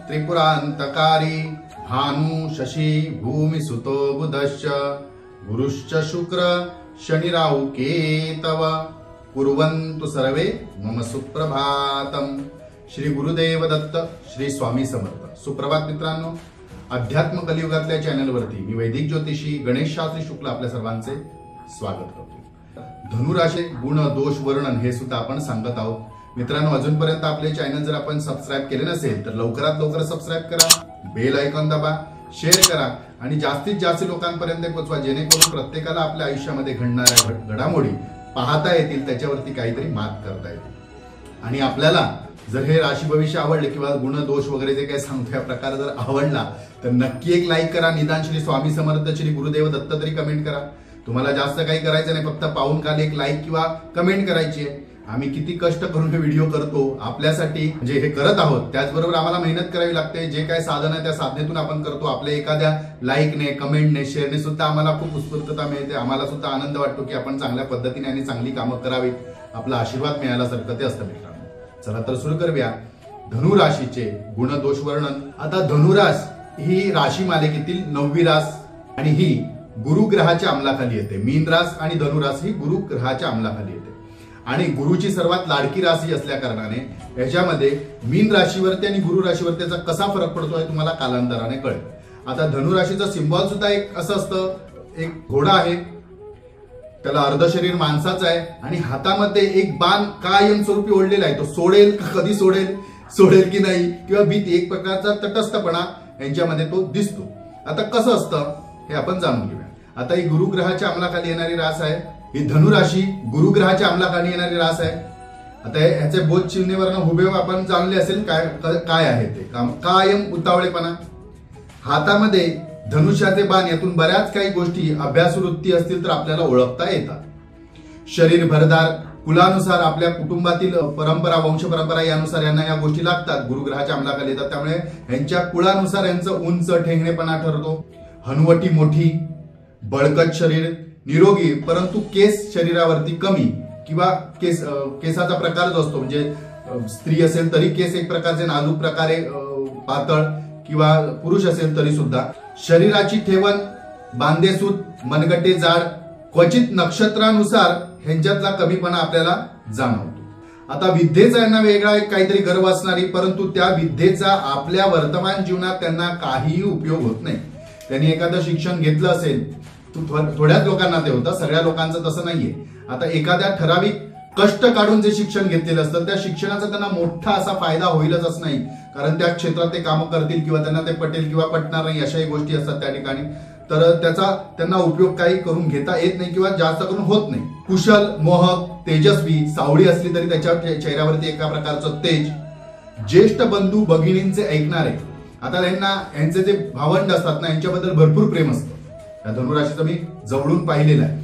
त्रिपुरांतकारी भानु शशी भूमि सुतो बुधश्च गुरुश्च शुक्र शनिराहु केतव कुर्वन्तु सर्वे मम सुप्रभातम। श्री गुरुदेव दत्त, श्री स्वामी समर्थ। सुप्रभात मित्रांनो, अध्यात्म कलियुगातल्या चॅनलवरती मी वैदिक ज्योतिषी गणेश शास्त्री शुक्ल आपल्या सर्वांचे स्वागत करतो। धनुराशी गुण दोष वर्णन हे सुद्धा आपण सांगत आहोत। मित्रांनो, अजूनपर्यंत आपले चॅनल जर आपण सबस्क्राइब केले नसेल तर लवकरात लवकर सबस्क्राइब करा, बेल आयकॉन दाबा, शेअर करा आणि जास्तीत जास्त लोकांपर्यंत पोहोचवा, जेणेकरून प्रत्येकाला आपल्या आयुष्यामध्ये घडणाऱ्या घडामोडी पाहता येतील, त्याच्यावरती काहीतरी मात करता येईल। आणि आपल्याला जर हे राशी भविष्य आवडले किंवा गुण दोष वगैरे जे काही सांगतो या प्रकार जर आवडला तर नक्की एक लाईक करा, निदान श्री स्वामी समर्थ श्री गुरुदेव दत्त तरी कमेंट करा। तुम्हाला जास्त काही करायचं नाही, फक्त पाहून खाली एक लाईक किंवा कमेंट करायची आहे। आम्ही किती कष्ट करून हे व्हिडिओ करतो आपल्यासाठी, म्हणजे हे करत आहोत, त्याचबरोबर आम्हाला मेहनत करावी लागते। जे काय साधन आहे त्या साधनेतून आपण करतो। आपल्या एखाद्या लाईकने, कमेंटने, शेअरने सुद्धा आम्हाला खूप उत्स्फूर्तता मिळते, आम्हाला सुद्धा आनंद वाटतो की आपण चांगल्या पद्धतीने आणि चांगली कामं करावीत, आपला आशीर्वाद मिळाल्यासारखं ते असतं मित्रांनो। चला तर सुरू करूया धनु राशीचे गुण दोष वर्णन। आता धनुरास ही राशी मालिकेतील 9वी रास आणि ही गुरु ग्रहाच्या अंमलाखाली येते। मीन रास आणि धनुरास ही गुरु ग्रहाच्या अंमलाखाली येते आणि गुरुची सर्वात लाडकी राशी असल्या कारणाने याच्यामध्ये मीन राशीवरती आणि गुरु राशीवरती त्याचा कसा फरक पडतोय तुम्हाला कालांतराने कळेल। आता धनुराशीचा सिंबॉल सुद्धा एक असं असतं, एक घोडा आहे, त्याला अर्ध शरीर माणसाचं आहे आणि हातामध्ये एक बाण कायमस्वरूपी ओढलेला आहे। तो सोडेल का, कधी सोडेल की नाही, किंवा भीती, एक प्रकारचा तटस्थपणा यांच्यामध्ये तो दिसतो। आता कसं असतं हे आपण जाणून घेऊया। आता ही गुरुग्रहाच्या अंमलाखाली येणारी रास आहे, ही धनुराशी गुरुग्रहाच्या अंमलाखाली येणारी रास आहे। आता ह्याचे बोध चिन्हवर्ण हुबेहूब आपण जाणले असेल काय आहे ते। कायम उतावळेपणा, हातामध्ये धनुष्याचे बाण, यातून बऱ्याच काही गोष्टी अभ्यासू वृत्ती असतील तर आपल्याला ओळखता येतात। शरीर भरदार, कुलानुसार आपल्या कुटुंबातील परंपरा, वंश परंपरा यानुसार यांना या गोष्टी लागतात, गुरुग्रहाच्या अंमलाखाली येतात, त्यामुळे यांच्या कुळानुसार यांचं उंच ठेंगणेपणा ठरतो। हनुवटी मोठी, बळकट शरीर, निरोगी परंतु केस शरीरावरती कमी, किंवा केसाचा प्रकार जो असतो, म्हणजे स्त्री असेल तरी केस एक प्रकारचे नाजूक प्रकारे पातळ, किंवा पुरुष असेल तरी सुद्धा शरीराची ठेवण बांधेसूत, मनगटे जाड, क्वचित नक्षत्रानुसार ह्यांच्यातला कमीपणा आपल्याला जाणवतो। आता विद्येचा यांना वेगळा एक काहीतरी गर्व असणारी, परंतु त्या विद्येचा आपल्या वर्तमान जीवनात त्यांना काहीही उपयोग होत नाही। त्यांनी एखादं शिक्षण घेतलं असेल, थोड्याच लोकांना ते होतं, सगळ्या लोकांचं तसं नाहीये। आता एखाद्या ठराविक कष्ट काढून जे शिक्षण घेतलेलं असतं त्या शिक्षणाचा त्यांना मोठा असा फायदा होईलच असं नाही, कारण त्या क्षेत्रात ते कामं करतील किंवा त्यांना ते पटेल किंवा पटणार नाही अशाही गोष्टी असतात त्या ठिकाणी, तर त्याचा त्यांना उपयोग काही करून घेता येत नाही किंवा जास्त करून होत नाही। कुशल, मोहक, तेजस्वी, सावळी असली तरी त्याच्या चेहऱ्यावरती एका प्रकारचं तेज, ज्येष्ठ बंधू भगिनींचे ऐकणारे। आता यांचे जे भावंड असतात ना, यांच्याबद्दल भरपूर प्रेम असतं। या धनुराशीचं मी जवळून पाहिलेलं आहे।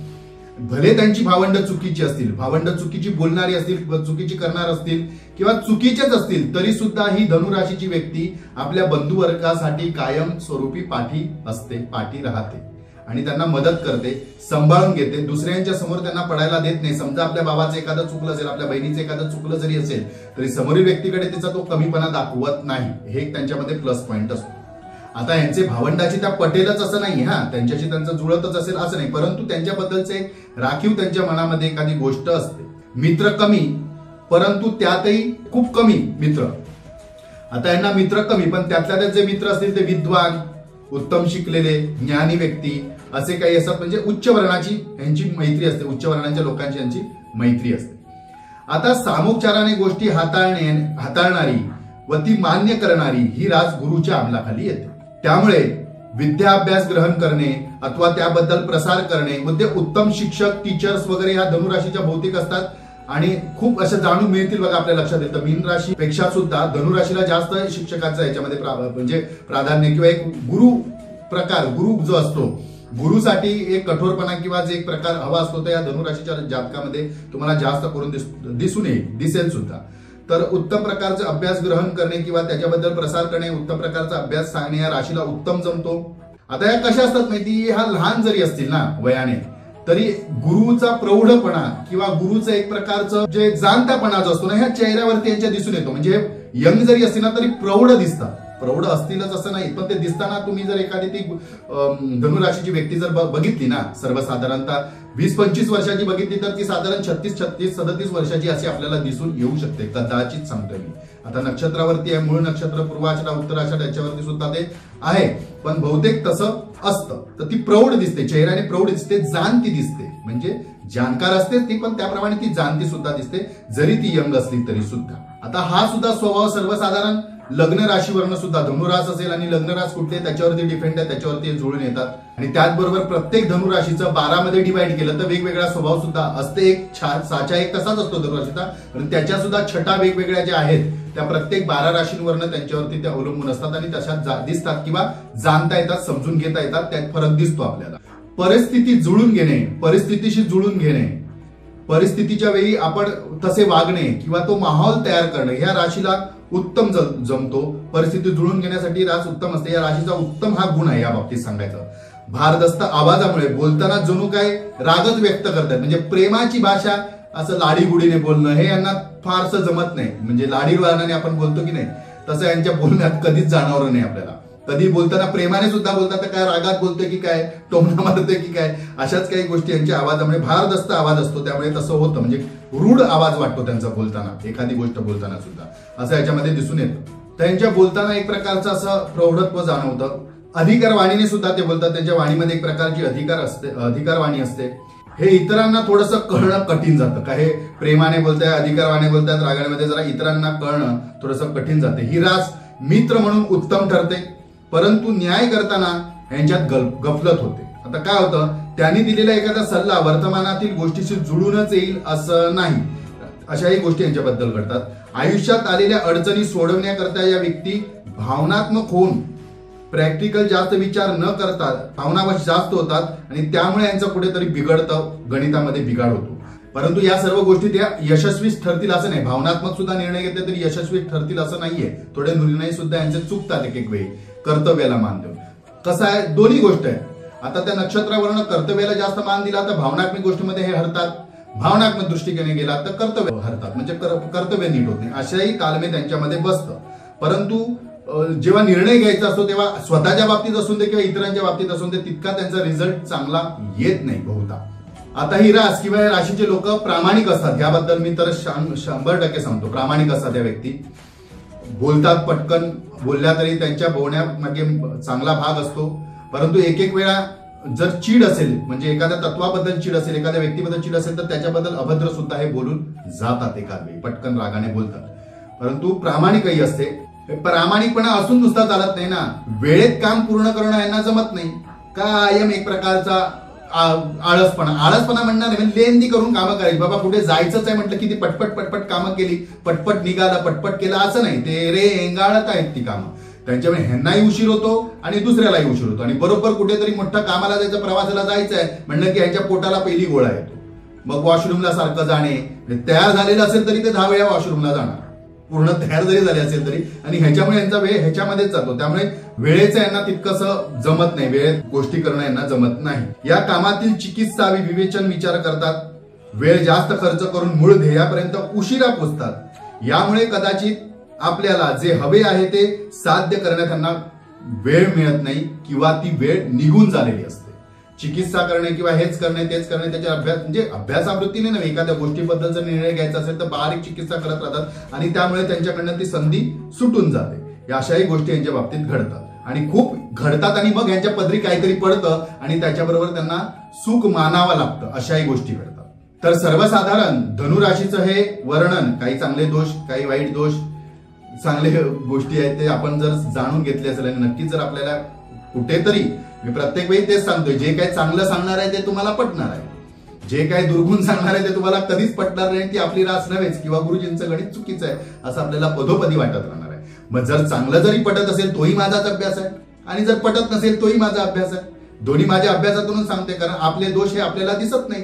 भले त्यांची भावंड चुकीची असतील, भावंड चुकीची बोलणारी असतील, चुकीची करणार असतील किंवा चुकीचेच असतील, तरी सुद्धा ही धनुराशीची व्यक्ती आपल्या बंधुवर्गासाठी कायम स्वरूपी पाठी असते, पाठी राहते आणि त्यांना मदत करते, सांभाळून घेते, दुसऱ्यांच्या समोर त्यांना पडायला देत नाही। समजा आपल्या बाबाचं एखादं चुकलं असेल, आपल्या बहिणीचं एखादं चुकलं जरी असेल तरी समोरील व्यक्तीकडे तिचा तो कमीपणा दाखवत नाही, हे एक त्यांच्यामध्ये प्लस पॉइंट असतो। आता यांचे भावंडाची त्या पटेलच असं नाही, त्यांच्याशी त्यांचं जुळतच असेल असं नाही, परंतु त्यांच्याबद्दलचे राखीव त्यांच्या मनामध्ये एखादी गोष्ट असते। मित्र कमी, परंतु त्यातही खूप कमी मित्र। आता यांना मित्र कमी, पण त्यातल्या त्यात जे मित्र असतील ते विद्वान, उत्तम शिकलेले, ज्ञानी व्यक्ती असे काही असतात, म्हणजे उच्च वर्णाची यांची मैत्री असते, उच्च वर्णाच्या लोकांची यांची मैत्री असते। आता सामोपचाराने गोष्टी हाताळणारी व ती मान्य करणारी ही रास गुरुच्या अंमलाखाली येते। त्यामुळे विद्याभ्यास ग्रहण करणे अथवा त्याबद्दल प्रसार करणे व ते उत्तम शिक्षक, टीचर्स वगैरे ह्या धनुराशीच्या भौतिक असतात आणि खूप असं जाणून मिळतील बघा आपल्या लक्षात येतं। मीन राशीपेक्षा सुद्धा धनुराशीला जास्त शिक्षकांचं याच्यामध्ये म्हणजे प्राधान्य, किंवा एक गुरु जो असतो, गुरुसाठी एक कठोरपणा किंवा जे एक प्रकार हवा असतो तो या धनुराशीच्या जातकामध्ये तुम्हाला जास्त करून दिसून येईल, दिसेल सुद्धा। तर उत्तम प्रकारचा अभ्यास ग्रहण करणे किंवा त्याच्याबद्दल प्रसार करणे, उत्तम प्रकारचा अभ्यास सांगणे या राशीला उत्तम जमतो. आता या कशा असतात माहिती, हा लहान जरी असतील ना वयाने, तरी गुरुचा प्रौढपणा किंवा गुरुचं एक प्रकारचं जे जाणतापणा जो असतो ना, ह्या चेहऱ्यावरती यांच्या दिसून येतो. म्हणजे यंग जरी असतील ना तरी प्रौढ दिसतात. प्रौढ असतीलच असं नाही, पण ते दिसताना तुम्ही जर एखादी ती धनुराशीची व्यक्ती जर बघितली ना, सर्वसाधारणतः 20-25 वर्षाची बघितली तर ती साधारण 36-37 वर्षाची अशी आपल्याला दिसून येऊ शकते, कदाचित सांगतोय मी. आता नक्षत्रावरती आहे, मूळ नक्षत्र, पूर्वाषाढ, उत्तराषाढ याच्यावरती सुद्धा ते आहे, पण बहुतेक तसं असतं. तर ती प्रौढ दिसते, चेहऱ्याने प्रौढ दिसते, जाणती दिसते. म्हणजे जाणकार असते ती, पण त्याप्रमाणे ती जाणती सुद्धा दिसते, जरी ती यंग असली तरी सुद्धा. आता हा सुद्धा स्वभाव सर्वसाधारण लग्न राशीवरनं सुद्धा, धनुरास असेल आणि लग्न रास कुठले त्याच्यावरती डिपेंड आहे, त्याच्यावरती जुळून येतात. आणि त्याचबरोबर प्रत्येक धनुराशीचं 12 मध्ये डिवाइड केलं तर वेगवेगळा स्वभाव सुद्धा असते. एक साचा एक तसाच असतो धनुराशीचा, पण त्याच्या सुद्धा छटा वेगवेगळ्या ज्या आहेत त्या प्रत्येक 12 राशींवरनं त्यांच्यावरती त्या अवलंबून असतात आणि तशा दिसतात किंवा जाणता येतात, समजून घेता येतात. त्यात फरक दिसतो आपल्याला. परिस्थिती जुळून घेणे, परिस्थितीशी जुळून घेणे, परिस्थितीच्या वेळी आपण तसे वागणे किंवा तो माहोल तयार करणे ह्या राशीला उत्तम जमतो. परिस्थिती जुळून घेण्यासाठी रास उत्तम असते. या राशीचा उत्तम हा गुण आहे या बाबतीत सांगायचं. भारदस्त आवाजामुळे बोलताना जणू काय रागच व्यक्त करतात. म्हणजे प्रेमाची भाषा, असं लाडीगुडीने बोलणं हे यांना फारसं जमत नाही. म्हणजे लाडीवानाने आपण बोलतो की नाही, तसं यांच्या बोलण्यात कधीच जाणवलं नाही आपल्याला. कधी बोलताना प्रेमाने सुद्धा बोलतात, तर काय रागात बोलतोय की काय, टोमणा मारतोय की काय, अशाच काही गोष्टी यांच्या आवाजामुळे, भारदस्त आवाज असतो त्यामुळे तसं होतं. म्हणजे रूढ आवाज वाटतो त्यांचा बोलताना, एखादी गोष्ट बोलताना सुद्धा असं याच्यामध्ये दिसून येतं. त्यांच्या बोलताना एक प्रकारचं असं प्रौढत्व जाणवतं. अधिकार वाणीने सुद्धा ते बोलतात. त्यांच्या वाणीमध्ये एक प्रकारची अधिकार वाणी असते. हे इतरांना थोडंसं कळणं कठीण जातं. काय हे प्रेमाने बोलताय, अधिकारवाने बोलतायत, रागामध्ये जरा इतरांना कळणं थोडंसं कठीण जाते. ही रास मित्र म्हणून उत्तम ठरते, परंतु न्याय करताना यांच्यात गफलत होते. आता काय होतं, त्यांनी दिलेला एखादा सल्ला वर्तमानातील गोष्टीशी जुळूनच येईल असं नाही. अशाही गोष्टी यांच्याबद्दल घडतात. आयुष्यात आलेल्या अडचणी सोडवण्याकरता या व्यक्ती भावनात्मक होऊन प्रॅक्टिकल जास्त विचार न करता भावनावश जास्त होतात आणि त्यामुळे यांचं कुठेतरी बिघडतं, गणितामध्ये बिघाड होतो. परंतु या सर्व गोष्टी त्या यशस्वी ठरतील असं नाही. भावनात्मक सुद्धा निर्णय घेतले तरी यशस्वी ठरतील असं नाहीये. थोडे निर्णय सुद्धा यांचे चुकतात एक वेळी, कर्तव्याला मान देऊन. कसं आहे, दोन्ही गोष्ट आहे. आता त्या नक्षत्रावरनं कर्तव्याला जास्त मान दिला तर भावनात्मक गोष्टीमध्ये हे हरतात, भावनात्मक दृष्टीने गेला तर कर्तव्य हरतात. म्हणजे कर्तव्य नीट होत नाही. अशाही तालमे त्यांच्यामध्ये बसतं. परंतु जेव्हा निर्णय घ्यायचा असतो तेव्हा स्वतःच्या बाबतीत असून दे किंवा इतरांच्या बाबतीत असून दे, तितका त्यांचा रिझल्ट चांगला येत नाही बहुधा. आता ही रास किंवा या राशीचे लोक प्रामाणिक असतात. याबद्दल मी तर 100% सांगतो, प्रामाणिक असतात या व्यक्ती. बोलतात, पटकन बोलल्या तरी त्यांच्या बोलण्यामागे चांगला भाग असतो. परंतु एक वेळा जर चीड असेल, म्हणजे एखाद्या तत्वाबद्दल चीड असेल, एखाद्या व्यक्तीबद्दल चीड असेल, तर त्याच्याबद्दल अभद्र सुद्धा हे बोलून जातात. एखाद वेळी पटकन रागाने बोलतात. परंतु प्रामाणिकही असते. प्रामाणिकपणा असून नुसता चालत नाही ना, वेळेत काम पूर्ण करणं यांना जमत नाही. कायम एक प्रकारचा आळसपणा म्हणणार नाही. लेंदी करून कामं करायची. बाबा कुठे जायचंच आहे म्हटलं की ती पटपट कामं केली, पटपट निघाला, पटपट केला, असं नाही. ते रेंगाळत आहेत ती कामं. त्यांच्यामुळे ह्यांनाही उशीर होतो आणि दुसऱ्यालाही उशीर होतो. आणि बरोबर कुठेतरी मोठ्या कामाला जायचं, प्रवासाला जायचं आहे म्हणलं की ह्याच्या पोटाला पहिली गोळा येतो. मग वॉशरूमला सारखं जाणे, तयार झालेलं असेल तरी ते 10 वेळा वॉशरूमला जाणार, पूर्ण तयार जरी झाले असेल तरी. आणि ह्याच्यामुळे यांचा वेळ ह्याच्यामध्येच जातो. त्यामुळे वेळेचं यांना तितकंसं जमत नाही, वेळेत गोष्टी करणं यांना जमत नाही. या कामातील चिकित्सा विवेचन विचार करतात. वेळ जास्त खर्च करून मूळ ध्येयापर्यंत उशिरा पोहोचतात. यामुळे कदाचित आपल्याला जे हवे आहे ते साध्य करण्यात त्यांना वेळ मिळत नाही किंवा ती वेळ निघून झालेली असते. चिकित्सा करणे किंवा हेच करणे तेच करणे, त्याच्या अभ्यास म्हणजे अभ्यासावृत्तीने नव्हे, एखाद्या गोष्टीबद्दल जर निर्णय घ्यायचा असेल तर बारीक चिकित्सा करत राहतात आणि त्यामुळे त्यांच्याकडनं ती संधी सुटून जाते. या अशाही गोष्टी यांच्या बाबतीत घडतात आणि खूप घडतात आणि मग यांच्या पदरी काहीतरी पडतं आणि त्याच्याबरोबर त्यांना सुख मानावं लागतं. अशाही गोष्टी घडतात. तर सर्वसाधारण धनुराशीचं हे वर्णन, काही चांगले दोष, काही वाईट दोष, चांगले गोष्टी आहेत ते आपण जर जाणून घेतले असेल आणि नक्कीच जर आपल्याला कुठेतरी, मी प्रत्येक वेळी तेच सांगतोय, जे काही चांगलं सांगणार आहे ते तुम्हाला पटणार आहे, जे काही दुर्गुण सांगणार आहे ते तुम्हाला कधीच पटणार नाही. ती आपली रास नव्हेच किंवा गुरुजींचं गणित चुकीचं आहे असं आपल्याला पदोपदी वाटत राहणार आहे. मग जर चांगलं जरी पटत असेल तोही माझाच अभ्यास आहे आणि जर पटत नसेल तोही माझा अभ्यास आहे. दोन्ही माझ्या अभ्यासातूनच सांगते, कारण आपले दोष हे आपल्याला दिसत नाही.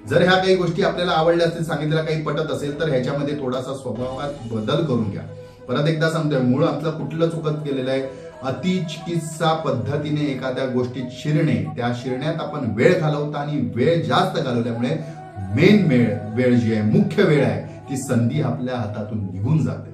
जर ह्या काही गोष्टी आपल्याला आवडल्या असतील, सांगितलेल्या काही पटत असेल, तर ह्याच्यामध्ये थोडासा स्वभावात बदल करून घ्या. परत एकदा सांगतोय, मूळ आपलं कुठलं चुकत गेलेलं आहे, अतिचिकित्सा पद्धतीने एखाद्या गोष्टीत शिरणे, त्या शिरण्यात आपण वेळ घालवता आणि वेळ जास्त घालवल्यामुळे मेन वेळ जी आहे, मुख्य वेळ आहे, ती संधी आपल्या हातातून निघून जाते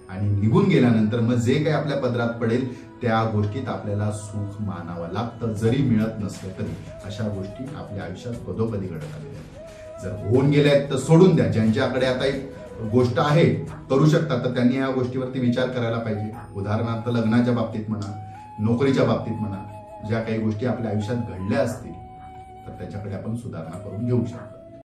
आणि निघून गेल्यानंतर मग जे काही आपल्या पदरात पडेल त्या गोष्टीत आपल्याला सुख मानावं लागतं, जरी मिळत नसलं तरी. अशा गोष्टी आपल्या आयुष्यात पदोपदी घडत आलेल्या आहेत. जर होऊन गेल्या आहेत तर सोडून द्या. ज्यांच्याकडे आता एक गोष्ट आहे, करू शकतात, तर त्यांनी या गोष्टीवरती विचार करायला पाहिजे. उदाहरणार्थ लग्नाच्या बाबतीत म्हणा, नोकरीच्या बाबतीत म्हणा, ज्या काही गोष्टी आपल्या आयुष्यात घडल्या असतील तर त्याच्याकडे आपण सुधारणा करून घेऊ शकतो.